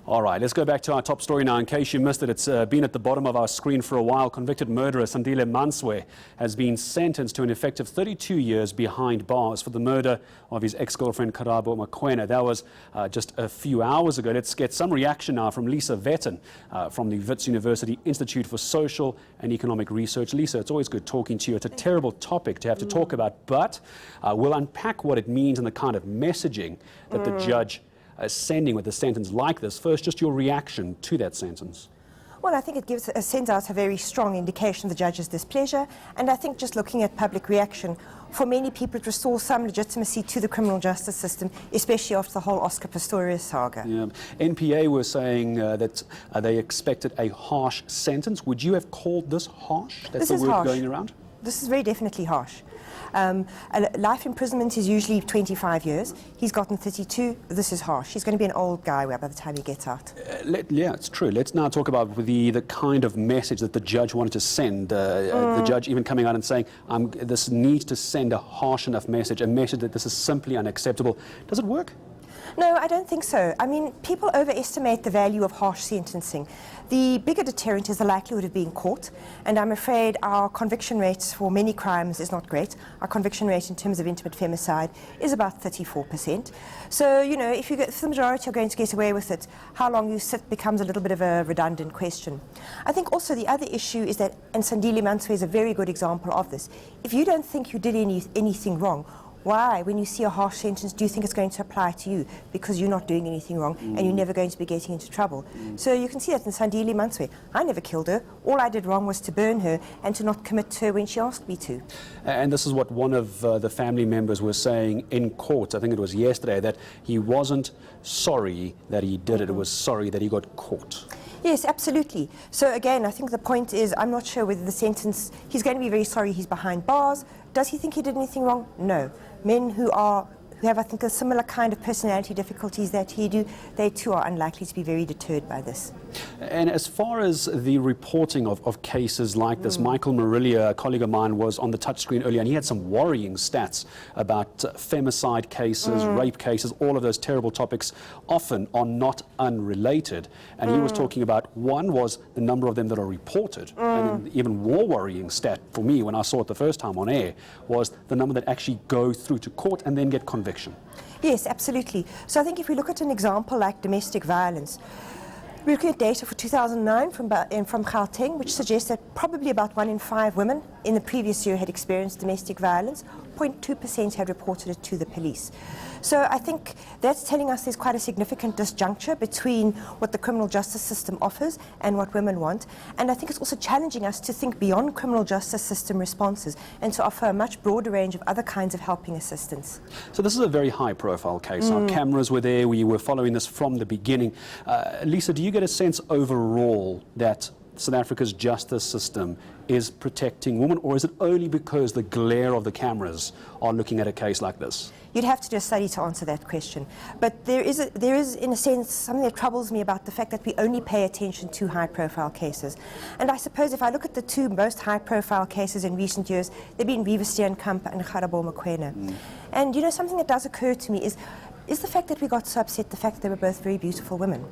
All right, let's go back to our top story now. In case you missed it, it's been at the bottom of our screen for a while. Convicted murderer Sandile Mantsoe has been sentenced to an effective 32 years behind bars for the murder of his ex-girlfriend Karabo Mokoena. That was just a few hours ago. Let's get some reaction now from Vetten from the Wits University Institute for Social and Economic Research. Lisa, it's always good talking to you. It's a terrible topic to have to talk about, but we'll unpack what it means and the kind of messaging that the judge sending with a sentence like this. First, just your reaction to that sentence. Well, I think it sends out a very strong indication of the judge's displeasure, and I think just looking at public reaction, for many people it restores some legitimacy to the criminal justice system, especially after the whole Oscar Pistorius saga. Yeah. NPA were saying that they expected a harsh sentence. Would you have called this harsh? That's the word going around? This is very definitely harsh. Life imprisonment is usually 25 years. He's gotten 32. This is harsh. He's going to be an old guy by the time he gets out. Yeah, it's true. Let's now talk about the kind of message that the judge wanted to send. The judge even coming out and saying this needs to send a harsh enough message, a message that this is simply unacceptable. Does it work? No, I don't think so. I mean, people overestimate the value of harsh sentencing. The bigger deterrent is the likelihood of being caught, and I'm afraid our conviction rates for many crimes is not great. Our conviction rate in terms of intimate femicide is about 34%. So, you know, if the majority are going to get away with it, how long you sit becomes a little bit of a redundant question. I think also the other issue is that, and Sandile Mantsoe is a very good example of this, if you don't think you did anything wrong, why, when you see a harsh sentence, do you think it's going to apply to you? Because you're not doing anything wrong and you're never going to be getting into trouble. So you can see that in Sandile Mantsoe. I never killed her. All I did wrong was to burn her and to not commit to her when she asked me to. And this is what one of the family members was saying in court, I think it was yesterday, that he wasn't sorry that he did it, it was sorry that he got caught. Yes, absolutely. So again, I think the point is, I'm not sure whether the sentence, he's going to be very sorry he's behind bars. Does he think he did anything wrong? No. Men who have, I think, a similar kind of personality difficulties that he do, they too are unlikely to be very deterred by this. And as far as the reporting of cases like this, Michael Marilia, a colleague of mine, was on the touchscreen earlier, and he had some worrying stats about femicide cases, rape cases, all of those terrible topics often are not unrelated. And he was talking about, one was the number of them that are reported, and an even more worrying stat for me when I saw it the first time on air was the number that actually go through to court and then get conviction. Yes, absolutely. So I think if we look at an example like domestic violence, we're looking at data for 2009 from Gauteng, which suggests that probably about 1 in 5 women in the previous year had experienced domestic violence. 0.2% had reported it to the police. So I think that's telling us there's quite a significant disjuncture between what the criminal justice system offers and what women want. And I think it's also challenging us to think beyond criminal justice system responses and to offer a much broader range of other kinds of helping assistance. So this is a very high-profile case. Our cameras were there. We were following this from the beginning. Lisa, do you get a sense overall that South Africa's justice system is protecting women, or is it only because the glare of the cameras are looking at a case like this? You'd have to do a study to answer that question. But there is, in a sense, something that troubles me about the fact that we only pay attention to high-profile cases. And I suppose if I look at the 2 most high-profile cases in recent years, they've been Wits and Karabo Mokoena. And, you know, something that does occur to me is the fact that we got so upset, the fact that they were both very beautiful women.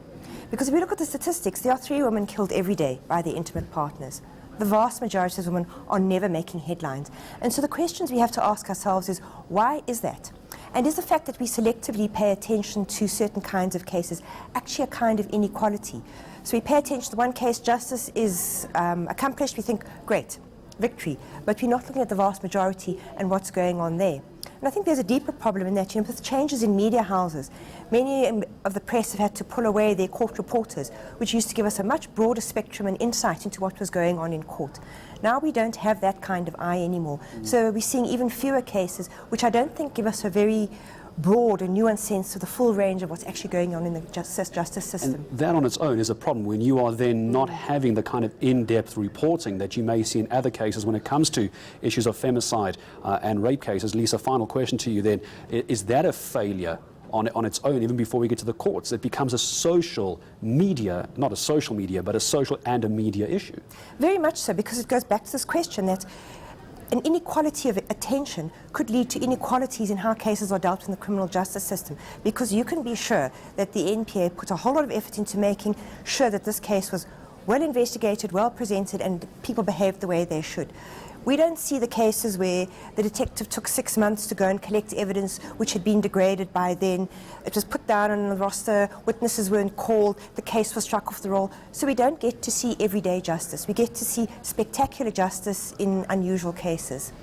Because if we look at the statistics, there are 3 women killed every day by their intimate partners. The vast majority of women are never making headlines. And so the questions we have to ask ourselves is, why is that? And is the fact that we selectively pay attention to certain kinds of cases actually a kind of inequality? So we pay attention to one case, justice is accomplished, we think, great, victory. But we're not looking at the vast majority and what's going on there. And I think there's a deeper problem in that, you know, with changes in media houses, many of the press have had to pull away their court reporters, which used to give us a much broader spectrum and insight into what was going on in court. Now we don't have that kind of eye anymore. So we're seeing even fewer cases, which I don't think give us a very broad and nuanced sense of the full range of what's actually going on in the justice system. And that on its own is a problem when you are then not having the kind of in-depth reporting that you may see in other cases when it comes to issues of femicide and rape cases. Lisa, final question to you then. Is that a failure on its own, even before we get to the courts? It becomes a social media, not a social media, but a social and a media issue. Very much so, because it goes back to this question that an inequality of attention could lead to inequalities in how cases are dealt with in the criminal justice system, because you can be sure that the NPA put a whole lot of effort into making sure that this case was well investigated, well presented, and people behaved the way they should. We don't see the cases where the detective took 6 months to go and collect evidence which had been degraded by then. It was put down on the roster, witnesses weren't called, the case was struck off the roll. So we don't get to see everyday justice. We get to see spectacular justice in unusual cases.